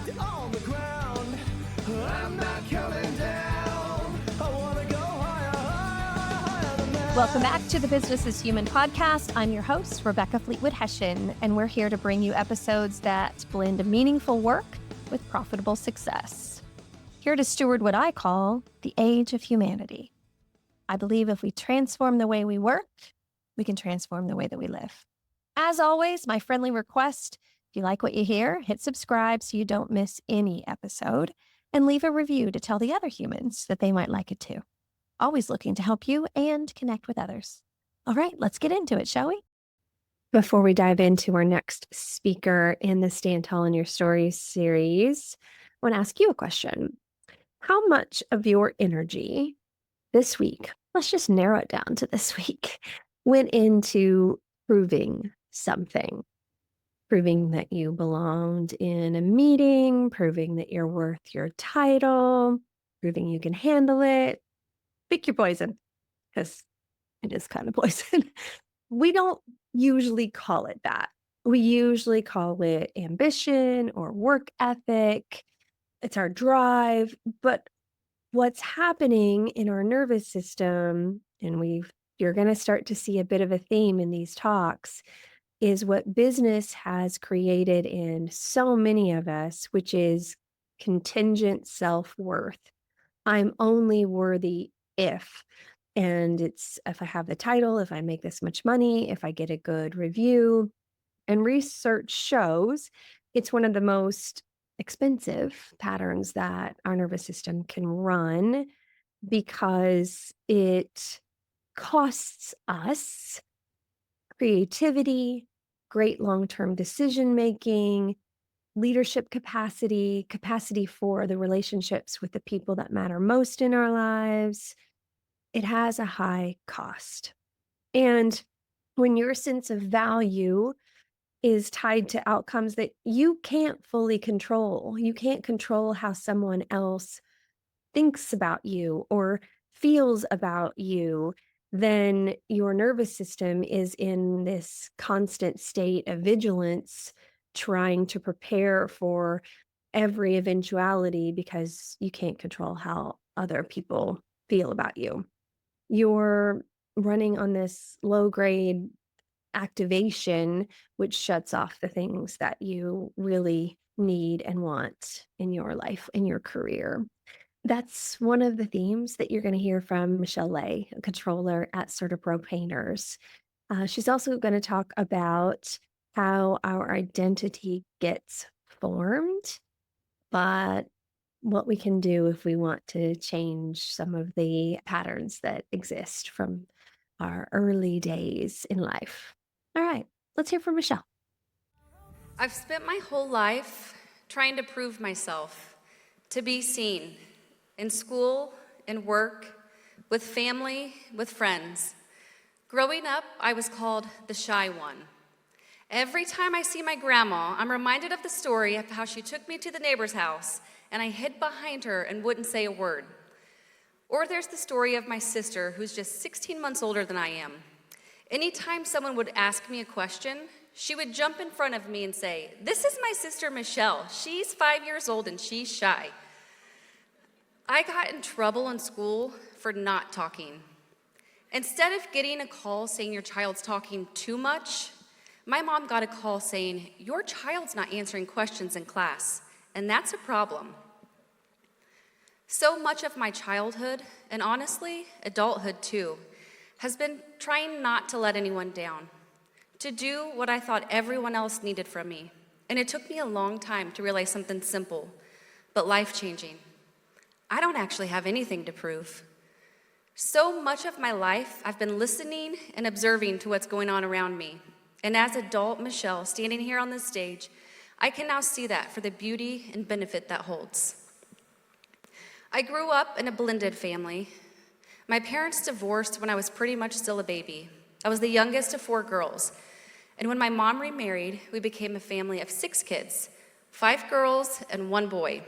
feet on the ground. I'm not coming down. I wanna go higher, higher, higher than that. Welcome back to the Business is Human podcast. I'm your host, Rebecca Fleetwood Hession, and we're here to bring you episodes that blend meaningful work with profitable success. Here to steward what I call the age of humanity. I believe if we transform the way we work, we can transform the way that we live. As always, my friendly request, if you like what you hear, hit subscribe so you don't miss any episode, and leave a review to tell the other humans that they might like it too. Always looking to help you and connect with others. All right, let's get into it, shall we? Before we dive into our next speaker in the Stand Tall in Your Stories series, I want to ask you a question. How much of your energy this week, let's just narrow it down to this week, went into proving something? Proving that you belonged in a meeting, proving that you're worth your title, proving you can handle it. Pick your poison, because it is kind of poison. We don't usually call it that. We usually call it ambition or work ethic. It's our drive. But what's happening in our nervous system, and you're going to start to see a bit of a theme in these talks, is what business has created in so many of us, which is contingent self-worth. I'm only worthy if. And it's if I have the title, if I make this much money, if I get a good review. And research shows it's one of the most expensive patterns that our nervous system can run because it costs us creativity, great long-term decision-making, leadership capacity for the relationships with the people that matter most in our lives. It has a high cost. And when your sense of value is tied to outcomes that you can't fully control, you can't control how someone else thinks about you or feels about you, then your nervous system is in this constant state of vigilance, trying to prepare for every eventuality because you can't control how other people feel about you. You're running on this low-grade activation, which shuts off the things that you really need and want in your life, in your career. That's one of the themes that you're going to hear from Michelle Lea, a controller at CertaPro Painters. She's also going to talk about how our identity gets formed, but what we can do if we want to change some of the patterns that exist from our early days in life. All right, let's hear from Michelle. I've spent my whole life trying to prove myself, to be seen, in school, in work, with family, with friends. Growing up, I was called the shy one. Every time I see my grandma, I'm reminded of the story of how she took me to the neighbor's house and I hid behind her and wouldn't say a word. Or there's the story of my sister, who's just 16 months older than I am. Anytime someone would ask me a question, she would jump in front of me and say, "This is my sister Michelle. She's 5 years old and she's shy." I got in trouble in school for not talking. Instead of getting a call saying your child's talking too much, my mom got a call saying, "Your child's not answering questions in class, and that's a problem." So much of my childhood, and honestly, adulthood too, has been trying not to let anyone down, to do what I thought everyone else needed from me. And it took me a long time to realize something simple, but life-changing. I don't actually have anything to prove. So much of my life, I've been listening and observing to what's going on around me. And as adult Michelle, standing here on this stage, I can now see that for the beauty and benefit that holds. I grew up in a blended family. My parents divorced when I was pretty much still a baby. I was the youngest of 4 girls. And when my mom remarried, we became a family of 6 kids, 5 girls and 1 boy.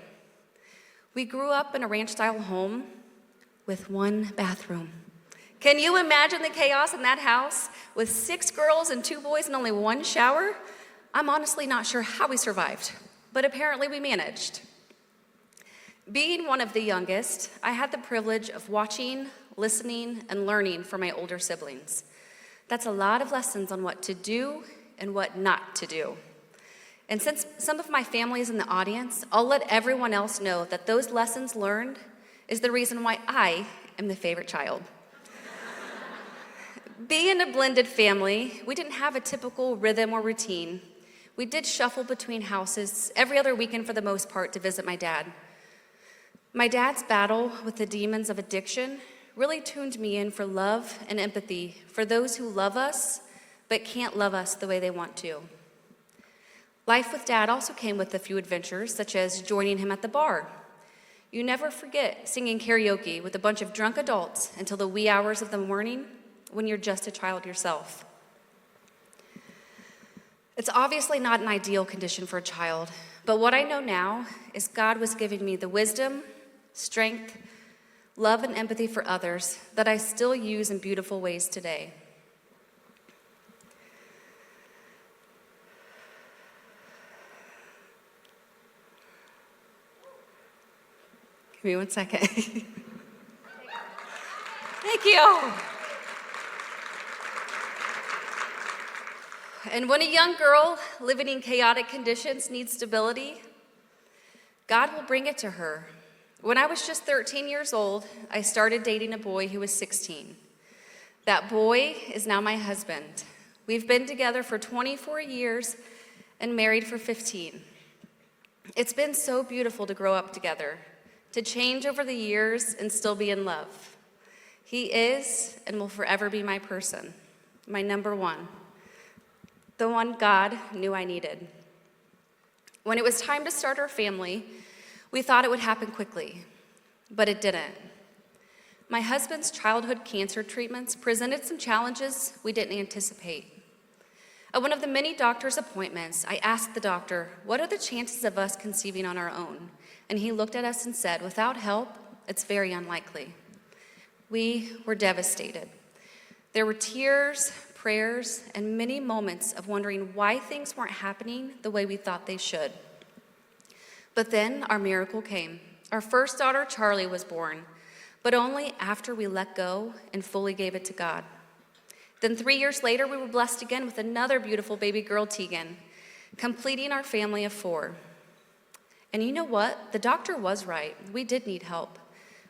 We grew up in a ranch-style home with 1 bathroom. Can you imagine the chaos in that house with 6 girls and 2 boys and only 1 shower? I'm honestly not sure how we survived, but apparently we managed. Being one of the youngest, I had the privilege of watching, listening, and learning from my older siblings. That's a lot of lessons on what to do and what not to do. And since some of my family is in the audience, I'll let everyone else know that those lessons learned is the reason why I am the favorite child. Being a blended family, we didn't have a typical rhythm or routine. We did shuffle between houses every other weekend for the most part to visit my dad. My dad's battle with the demons of addiction really tuned me in for love and empathy for those who love us but can't love us the way they want to. Life with Dad also came with a few adventures, such as joining him at the bar. You never forget singing karaoke with a bunch of drunk adults until the wee hours of the morning when you're just a child yourself. It's obviously not an ideal condition for a child, but what I know now is God was giving me the wisdom, strength, love, and empathy for others that I still use in beautiful ways today. Give me 1 second. Thank you. And when a young girl living in chaotic conditions needs stability, God will bring it to her. When I was just 13 years old, I started dating a boy who was 16. That boy is now my husband. We've been together for 24 years and married for 15. It's been so beautiful to grow up together, to change over the years and still be in love. He is and will forever be my person, my number one, the one God knew I needed. When it was time to start our family, we thought it would happen quickly, but it didn't. My husband's childhood cancer treatments presented some challenges we didn't anticipate. At one of the many doctor's appointments, I asked the doctor, "What are the chances of us conceiving on our own?" And he looked at us and said, "Without help, it's very unlikely." We were devastated. There were tears, prayers, and many moments of wondering why things weren't happening the way we thought they should. But then our miracle came. Our first daughter, Charlie, was born, but only after we let go and fully gave it to God. Then 3 years later, we were blessed again with another beautiful baby girl, Tegan, completing our family of 4. And you know what? The doctor was right. We did need help.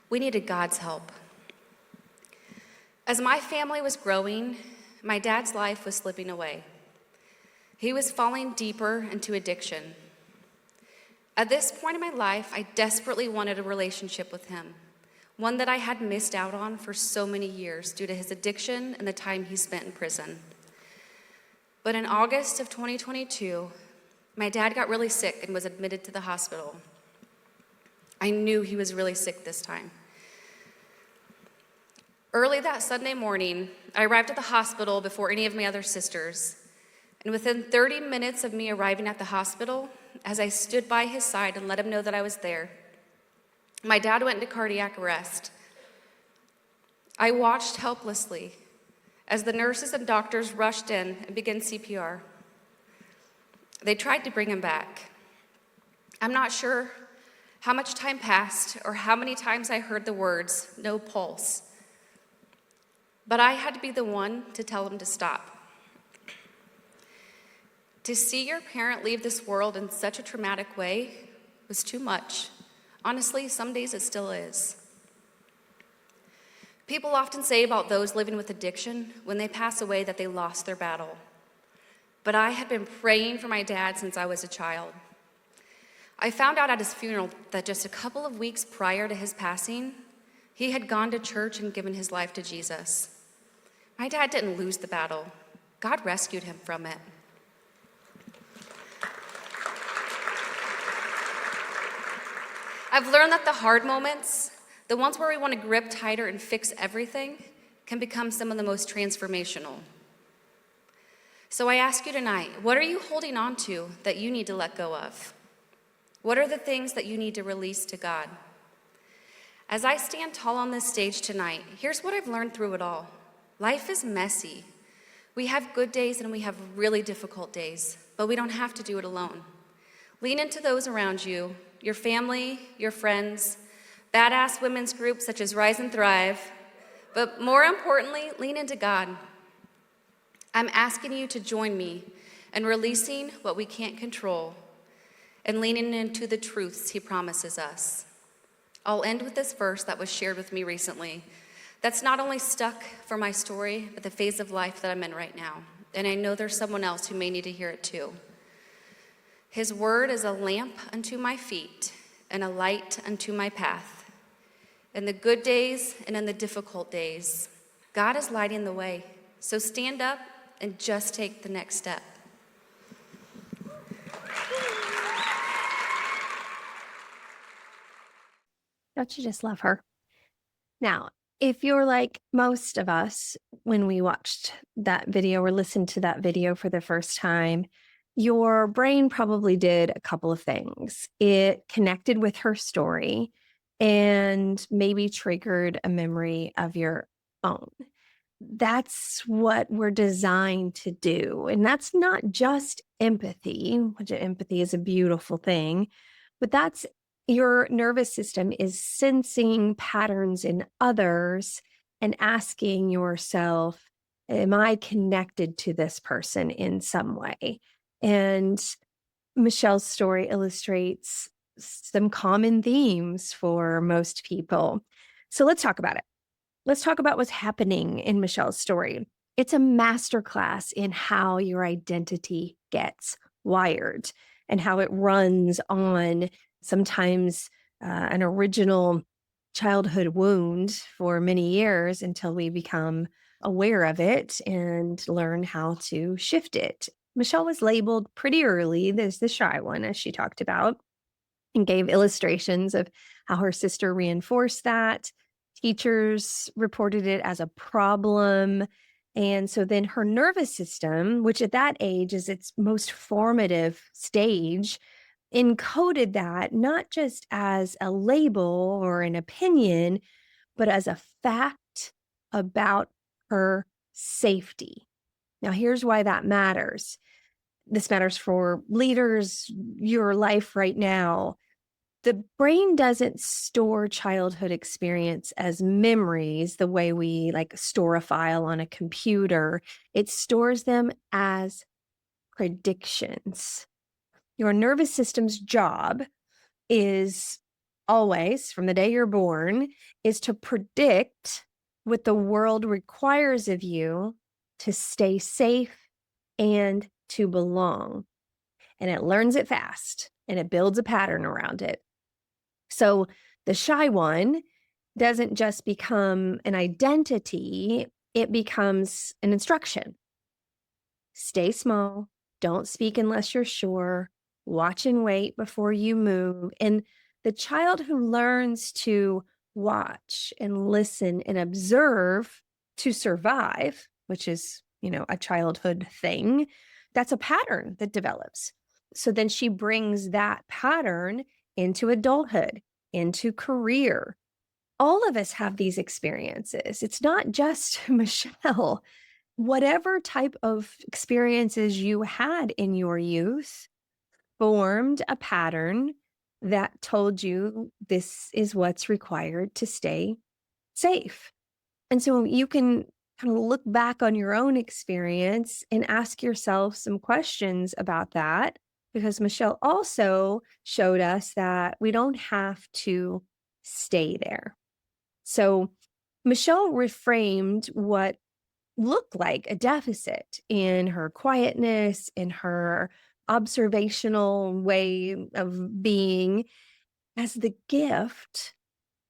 We needed God's help. As my family was growing, my dad's life was slipping away. He was falling deeper into addiction. At this point in my life, I desperately wanted a relationship with him, one that I had missed out on for so many years due to his addiction and the time he spent in prison. But in August of 2022, my dad got really sick and was admitted to the hospital. I knew he was really sick this time. Early that Sunday morning, I arrived at the hospital before any of my other sisters. And within 30 minutes of me arriving at the hospital, as I stood by his side and let him know that I was there, my dad went into cardiac arrest. I watched helplessly as the nurses and doctors rushed in and began CPR. They tried to bring him back. I'm not sure how much time passed or how many times I heard the words, "no pulse." But I had to be the one to tell him to stop. To see your parent leave this world in such a traumatic way was too much. Honestly, some days it still is. People often say about those living with addiction when they pass away that they lost their battle. But I had been praying for my dad since I was a child. I found out at his funeral that just a couple of weeks prior to his passing, he had gone to church and given his life to Jesus. My dad didn't lose the battle. God rescued him from it. I've learned that the hard moments, the ones where we want to grip tighter and fix everything, can become some of the most transformational. So I ask you tonight, what are you holding on to that you need to let go of? What are the things that you need to release to God? As I stand tall on this stage tonight, here's what I've learned through it all. Life is messy. We have good days and we have really difficult days, but we don't have to do it alone. Lean into those around you, your family, your friends, badass women's groups such as Rise and Thrive, but more importantly, lean into God. I'm asking you to join me in releasing what we can't control and leaning into the truths He promises us. I'll end with this verse that was shared with me recently that's not only stuck for my story, but the phase of life that I'm in right now. And I know there's someone else who may need to hear it too. His word is a lamp unto my feet and a light unto my path. In the good days and in the difficult days, God is lighting the way. So stand up and just take the next step. Don't you just love her? Now, if you're like most of us, when we watched that video or listened to that video for the first time, your brain probably did a couple of things. It connected with her story and maybe triggered a memory of your own. That's what we're designed to do. And that's not just empathy, which empathy is a beautiful thing, but that's your nervous system is sensing patterns in others and asking yourself, am I connected to this person in some way? And Michelle's story illustrates some common themes for most people. So let's talk about it. Let's talk about what's happening in Michelle's story. It's a masterclass in how your identity gets wired and how it runs on sometimes an original childhood wound for many years until we become aware of it and learn how to shift it. Michelle was labeled pretty early as the shy one, as she talked about, and gave illustrations of how her sister reinforced that. Teachers reported it as a problem. And so then her nervous system, which at that age is its most formative stage, encoded that not just as a label or an opinion, but as a fact about her safety. Now, here's why that matters. This matters for leaders, your life right now. The brain doesn't store childhood experience as memories the way we like store a file on a computer. It stores them as predictions. Your nervous system's job is always, from the day you're born, is to predict what the world requires of you to stay safe and to belong. And it learns it fast and it builds a pattern around it. So the shy one doesn't just become an identity, it becomes an instruction. Stay small, don't speak unless you're sure, watch and wait before you move. And the child who learns to watch and listen and observe to survive, which is, a childhood thing, that's a pattern that develops. So then she brings that pattern into adulthood, into career. All of us have these experiences. It's not just Michelle. Whatever type of experiences you had in your youth formed a pattern that told you this is what's required to stay safe. And so you can kind of look back on your own experience and ask yourself some questions about that, because Michelle also showed us that we don't have to stay there. So Michelle reframed what looked like a deficit in her quietness, in her observational way of being, as the gift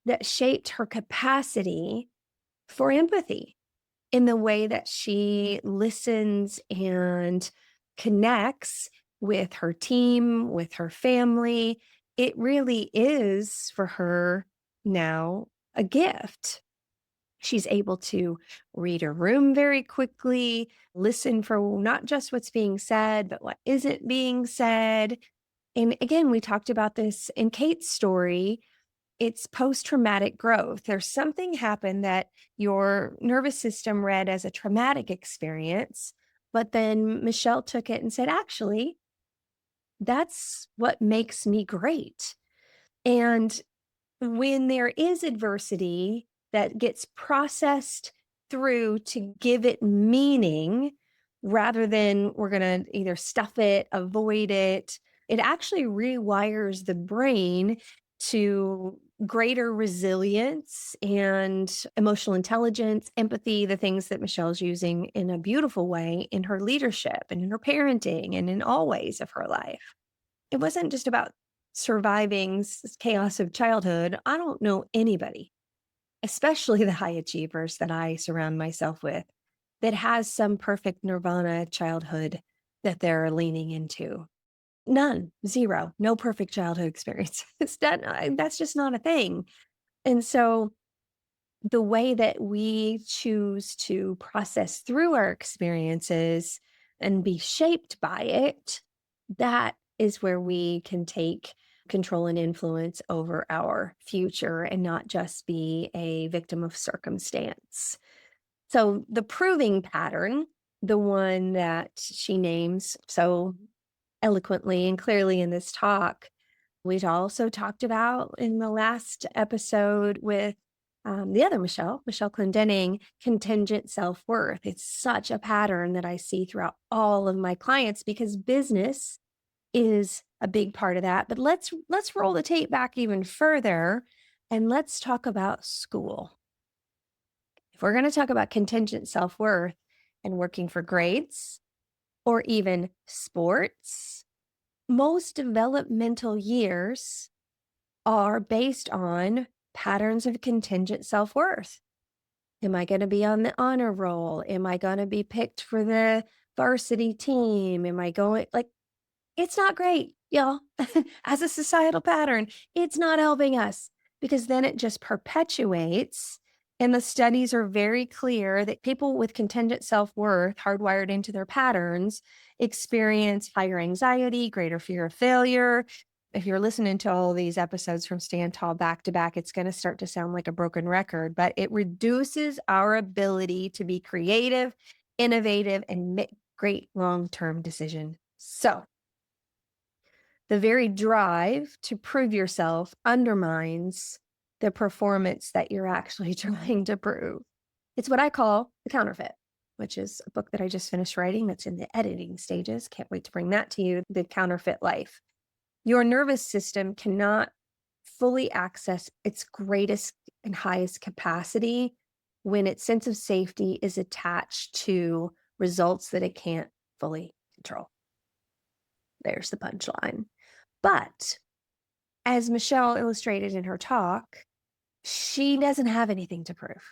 that shaped her capacity for empathy in the way that she listens and connects with her team, with her family. It really is for her now a gift. She's able to read a room very quickly, listen for not just what's being said, but what isn't being said. And again, we talked about this in Kate's story. It's post-traumatic growth. There's something happened that your nervous system read as a traumatic experience, but then Michelle took it and said, actually, That's what makes me great. And when there is adversity that gets processed through to give it meaning, rather than we're going to either stuff it, avoid it, it actually rewires the brain to greater resilience and emotional intelligence, empathy, the things that Michelle's using in a beautiful way in her leadership and in her parenting and in all ways of her life. It wasn't just about surviving chaos of childhood. I don't know anybody, especially the high achievers that I surround myself with, that has some perfect nirvana childhood that they're leaning into. None, zero, no perfect childhood experience. That's just not a thing. And so the way that we choose to process through our experiences and be shaped by it, that is where we can take control and influence over our future and not just be a victim of circumstance. So the proving pattern, the one that she names so eloquently and clearly in this talk, we also talked about in the last episode with the other Michelle Clendenning, contingent self-worth. It's such a pattern that I see throughout all of my clients because business is a big part of that. But let's roll the tape back even further and let's talk about school. If we're going to talk about contingent self-worth and working for grades or even sports, most developmental years are based on patterns of contingent self-worth. Am I going to be on the honor roll? Am I going to be picked for the varsity team? Am I going like it's not great, y'all. As a societal pattern, it's not helping us because then it just perpetuates. And the studies are very clear that people with contingent self-worth hardwired into their patterns experience higher anxiety, greater fear of failure. If you're listening to all these episodes from Stand Tall back to back, it's going to start to sound like a broken record, but it reduces our ability to be creative, innovative, and make great long-term decisions. So the very drive to prove yourself undermines the performance that you're actually trying to prove. It's what I call the counterfeit, which is a book that I just finished writing that's in the editing stages. Can't wait to bring that to you, The Counterfeit Life. Your nervous system cannot fully access its greatest and highest capacity when its sense of safety is attached to results that it can't fully control. There's the punchline. But as Michelle illustrated in her talk, she doesn't have anything to prove.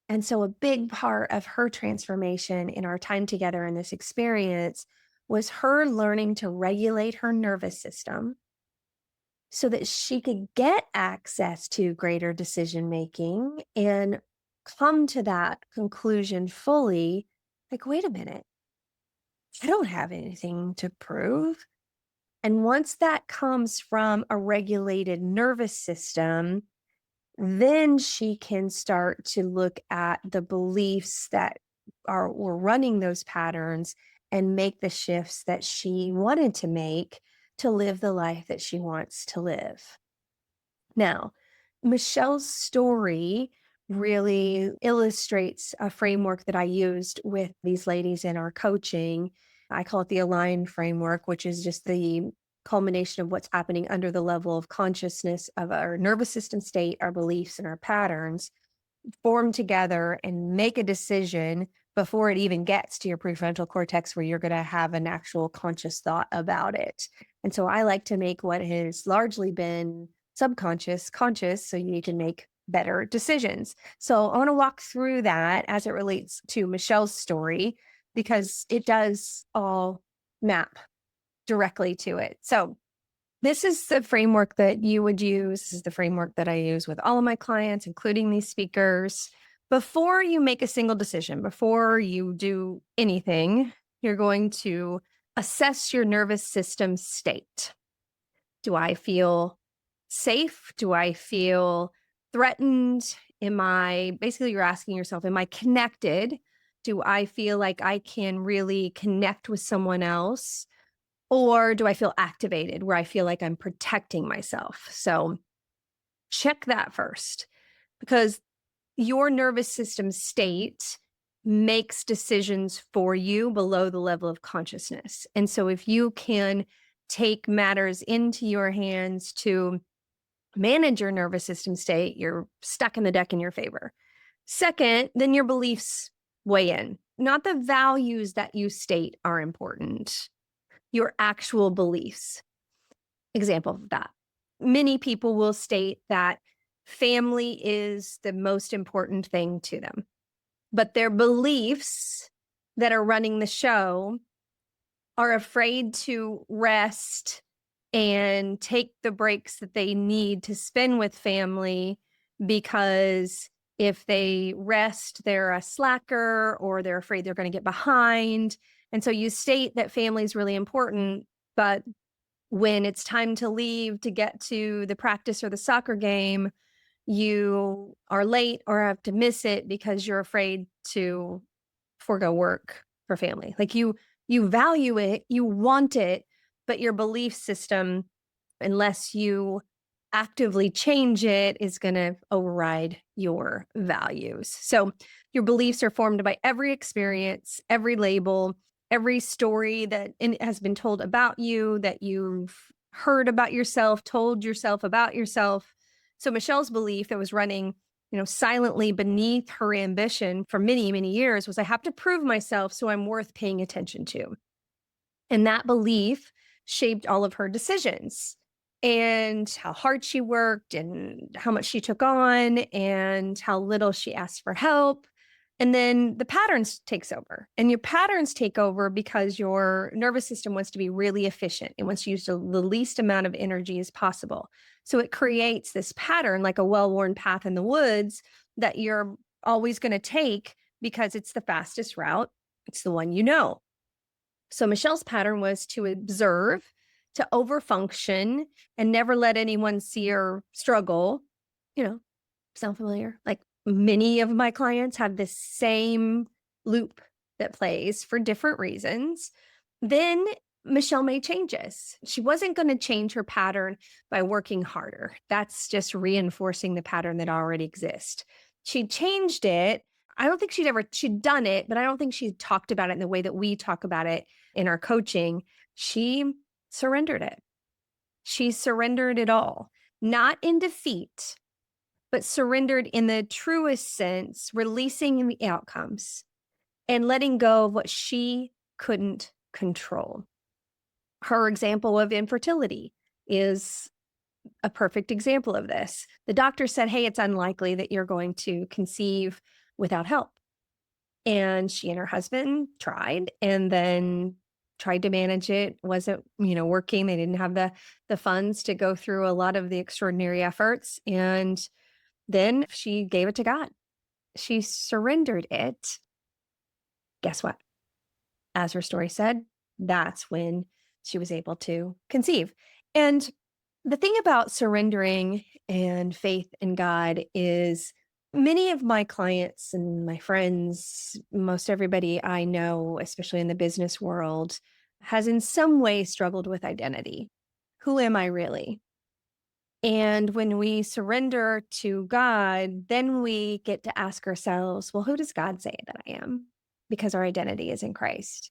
And so a big part of her transformation in our time together in this experience was her learning to regulate her nervous system so that she could get access to greater decision making and come to that conclusion fully. Like, wait a minute, I don't have anything to prove. And once that comes from a regulated nervous system, then she can start to look at the beliefs that were running those patterns and make the shifts that she wanted to make to live the life that she wants to live. Now, Michelle's story really illustrates a framework that I used with these ladies in our coaching. I call it the Align framework, which is just the culmination of what's happening under the level of consciousness of our nervous system state, our beliefs, and our patterns form together and make a decision before it even gets to your prefrontal cortex where you're going to have an actual conscious thought about it. And so I like to make what has largely been subconscious conscious so you can make better decisions. So I want to walk through that as it relates to Michelle's story because it does all map directly to it. So this is the framework that you would use. This is the framework that I use with all of my clients, including these speakers. Before you make a single decision, before you do anything, you're going to assess your nervous system state. Do I feel safe? Do I feel threatened? Basically, you're asking yourself, am I connected? Do I feel like I can really connect with someone else? Or do I feel activated where I feel like I'm protecting myself? So check that first, because your nervous system state makes decisions for you below the level of consciousness. And so if you can take matters into your hands to manage your nervous system state, you're stacking the deck in your favor. Second, then your beliefs weigh in. Not the values that you state are important, your actual beliefs. Example of that. Many people will state that family is the most important thing to them, but their beliefs that are running the show are afraid to rest and take the breaks that they need to spend with family, because if they rest, they're a slacker or they're afraid they're going to get behind. And so you state that family is really important, but when it's time to leave to get to the practice or the soccer game, you are late or have to miss it because you're afraid to forego work for family. Like you value it, you want it, but your belief system, unless you actively change it, is going to override your values. So your beliefs are formed by every experience, every label, every story that has been told about you, that you've heard about yourself, told yourself about yourself. So Michelle's belief that was running, silently beneath her ambition for many, many years was, I have to prove myself, so I'm worth paying attention to. And that belief shaped all of her decisions and how hard she worked and how much she took on and how little she asked for help. And then the patterns takes over, and your patterns take over because your nervous system wants to be really efficient. It wants to use the least amount of energy as possible. So it creates this pattern, like a well-worn path in the woods, that you're always going to take because it's the fastest route. It's the one you know. So Michelle's pattern was to observe, to overfunction, and never let anyone see her struggle. Sound familiar? Like, many of my clients have this same loop that plays for different reasons. Then Michelle made changes. She wasn't going to change her pattern by working harder. That's just reinforcing the pattern that already exists. She changed it. I don't think she'd done it, but I don't think she talked about it in the way that we talk about it in our coaching. She surrendered it. She surrendered it all, not in defeat, but surrendered in the truest sense, releasing the outcomes and letting go of what she couldn't control. Her example of infertility is a perfect example of this. The doctor said, hey, it's unlikely that you're going to conceive without help. And she and her husband tried, and then tried to manage it. Wasn't, working. They didn't have the funds to go through a lot of the extraordinary efforts. And then she gave it to God. She surrendered it. Guess what? As her story said, that's when she was able to conceive. And the thing about surrendering and faith in God is, many of my clients and my friends, most everybody I know, especially in the business world, has in some way struggled with identity. Who am I really? And when we surrender to God, then we get to ask ourselves, well, who does God say that I am? Because our identity is in Christ.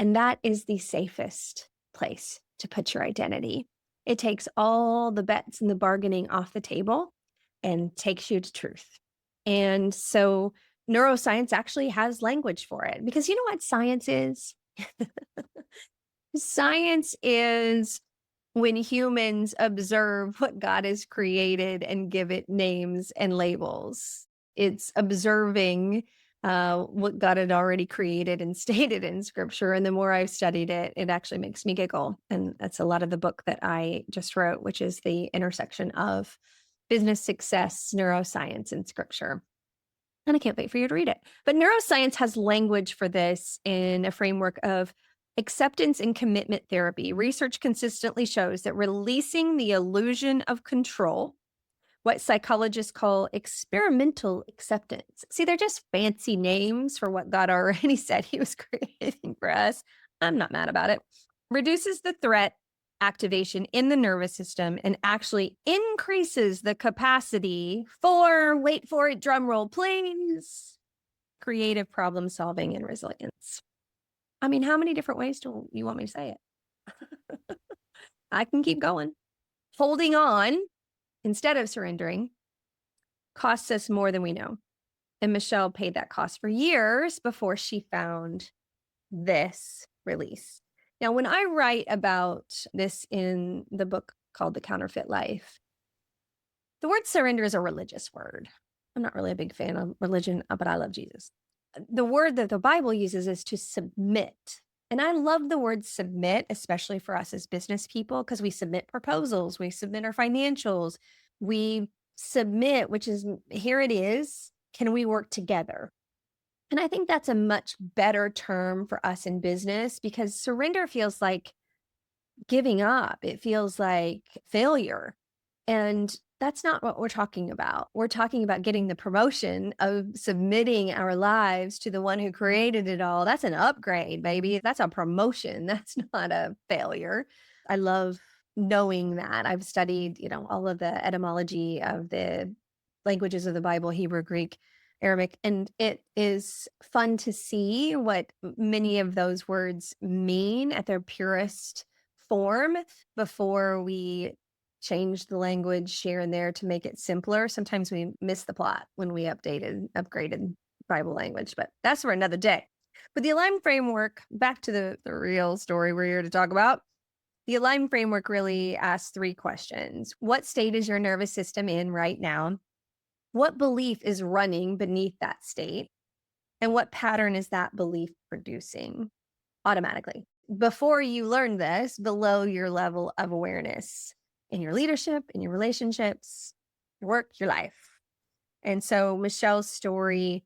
And that is the safest place to put your identity. It takes all the bets and the bargaining off the table and takes you to truth. And so neuroscience actually has language for it, because you know what science is? Science is when humans observe what God has created and give it names and labels. It's observing what God had already created and stated in scripture. And the more I've studied it, it actually makes me giggle. And that's a lot of the book that I just wrote, which is the intersection of business success, neuroscience, and scripture. And I can't wait for you to read it. But neuroscience has language for this in a framework of acceptance and commitment therapy. Research consistently shows that releasing the illusion of control, what psychologists call experimental acceptance. See, they're just fancy names for what God already said he was creating for us. I'm not mad about it. reduces the threat activation in the nervous system and actually increases the capacity for, wait for it, drum roll, please, creative problem solving and resilience. I mean, how many different ways do you want me to say it? I can keep going. Holding on instead of surrendering costs us more than we know. And Michelle paid that cost for years before she found this release. Now, when I write about this in the book called The Counterfeit Life, the word surrender is a religious word. I'm not really a big fan of religion, but I love Jesus. The word that the Bible uses is to submit. And I love the word submit, especially for us as business people, because we submit proposals, we submit our financials, we submit, which is here it is. Can we work together? And I think that's a much better term for us in business because surrender feels like giving up. It feels like failure. And that's not what we're talking about. We're talking about getting the promotion of submitting our lives to the one who created it all. That's an upgrade, baby. That's a promotion. That's not a failure. I love knowing that. I've studied, all of the etymology of the languages of the Bible, Hebrew, Greek, Arabic, and it is fun to see what many of those words mean at their purest form before we change the language here and there to make it simpler. Sometimes we miss the plot when we upgraded Bible language, but that's for another day. But the Align framework, back to the real story we're here to talk about. The Align framework really asks 3 questions. What state is your nervous system in right now? What belief is running beneath that state? And what pattern is that belief producing automatically? Before you learn this, below your level of awareness in your leadership, in your relationships, your work, your life. And so Michelle's story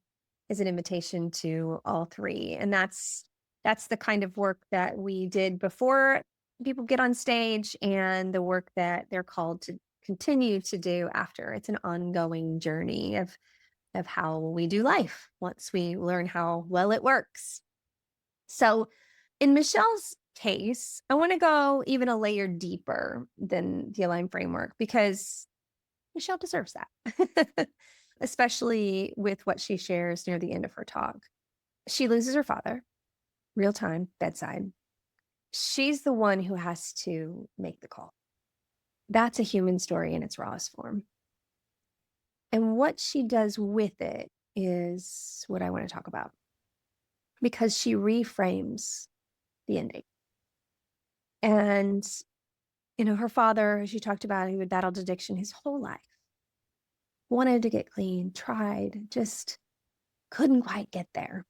is an invitation to all 3. And that's the kind of work that we did before people get on stage and the work that they're called to continue to do after. It's an ongoing journey of how we do life once we learn how well it works. So in Michelle's case, I want to go even a layer deeper than the Align framework because Michelle deserves that, especially with what she shares near the end of her talk. She loses her father, real time, bedside. She's the one who has to make the call. That's a human story in its rawest form. And what she does with it is what I want to talk about because she reframes the ending. And, her father, she talked about, he had battled addiction his whole life, wanted to get clean, tried, just couldn't quite get there.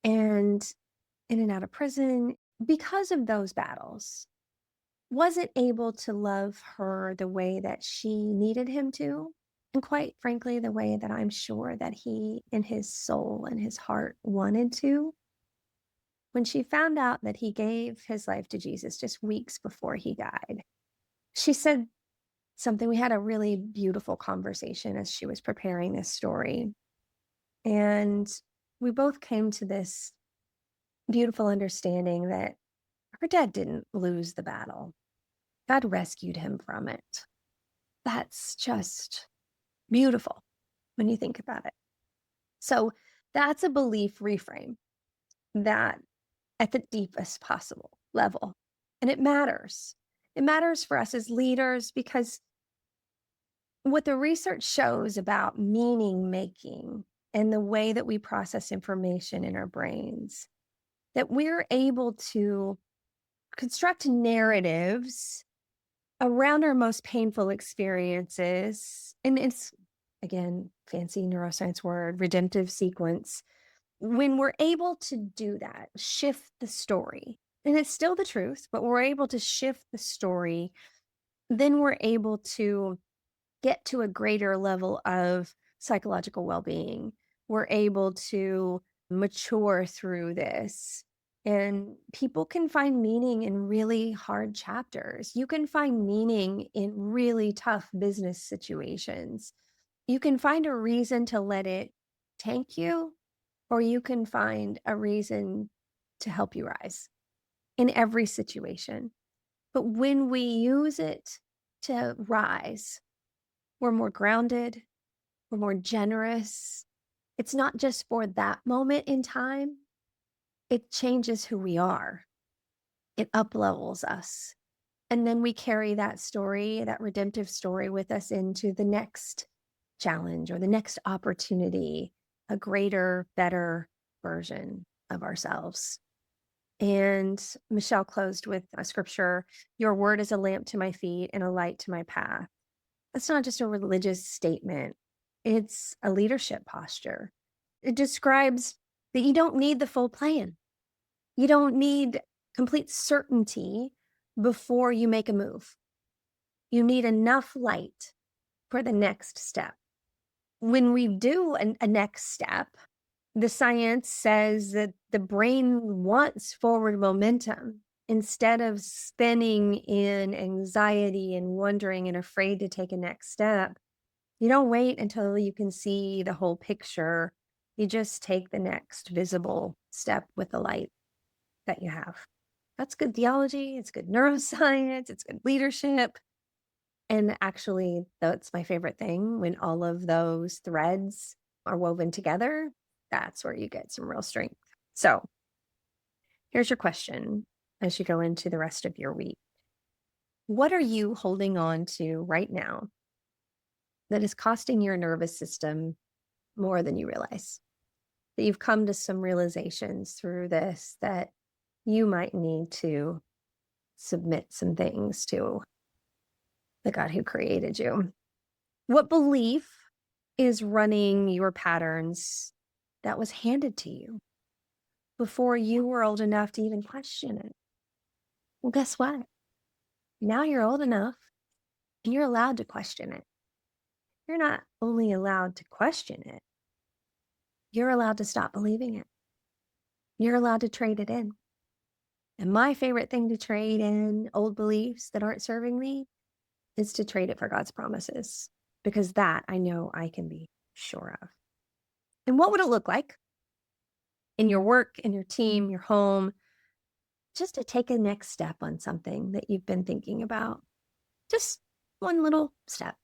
And in and out of prison, because of those battles, wasn't able to love her the way that she needed him to. And quite frankly, the way that I'm sure that he in his soul and his heart wanted to. When she found out that he gave his life to Jesus just weeks before he died, she said something. We had a really beautiful conversation as she was preparing this story. And we both came to this beautiful understanding that her dad didn't lose the battle. God rescued him from it. That's just beautiful when you think about it. So that's a belief reframe that at the deepest possible level. And it matters. It matters for us as leaders because what the research shows about meaning making and the way that we process information in our brains, that we're able to construct narratives around our most painful experiences. And it's, again, fancy neuroscience word, redemptive sequence. When we're able to do that, shift the story, and it's still the truth, but we're able to shift the story, then we're able to get to a greater level of psychological well-being. We're able to mature through this. And people can find meaning in really hard chapters. You can find meaning in really tough business situations. You can find a reason to let it tank you, or you can find a reason to help you rise. in every situation. But when we use it to rise, we're more grounded, we're more generous. It's not just for that moment in time, it changes who we are. It up-levels us. And then we carry that story, that redemptive story with us into the next challenge or the next opportunity, a greater, better version of ourselves. And Michelle closed with a scripture, "Your word is a lamp to my feet and a light to my path." That's not just a religious statement. It's a leadership posture. It describes that you don't need the full plan. You don't need complete certainty before you make a move. You need enough light for the next step. When we do a next step, the science says that the brain wants forward momentum. Instead of spinning in anxiety and wondering and afraid to take a next step, you don't wait until you can see the whole picture. You just take the next visible step with the light that you have. That's good theology. It's good neuroscience. It's good leadership. And actually, that's my favorite thing. When all of those threads are woven together, that's where you get some real strength. So here's your question as you go into the rest of your week. What are you holding on to right now that is costing your nervous system more than you realize? That you've come to some realizations through this that you might need to submit some things to the God who created you. What belief is running your patterns that was handed to you before you were old enough to even question it? Well, guess what? Now you're old enough and you're allowed to question it. You're not only allowed to question it, you're allowed to stop believing it. You're allowed to trade it in. And my favorite thing to trade in old beliefs that aren't serving me is to trade it for God's promises, because that I know I can be sure of. And what would it look like in your work, in your team, your home, just to take a next step on something that you've been thinking about? Just one little step,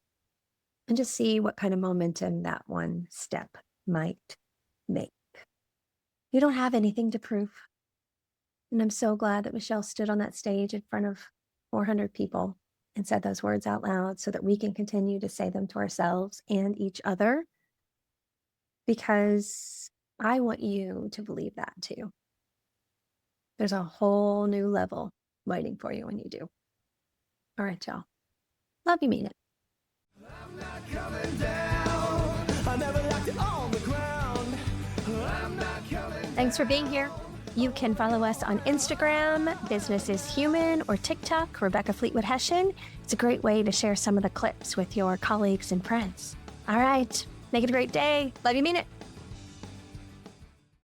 and just see what kind of momentum that one step might make. You don't have anything to prove. And I'm so glad that Michelle stood on that stage in front of 400 people and said those words out loud so that we can continue to say them to ourselves and each other, because I want you to believe that too. There's a whole new level waiting for you when you do. All right, y'all. Love you, mean it. I'm not coming down. I never left it on the ground. I'm not coming down. Thanks for being here. You can follow us on Instagram, Business is Human, or TikTok, Rebecca Fleetwood Hession. It's a great way to share some of the clips with your colleagues and friends. All right. Make it a great day. Love you, mean it.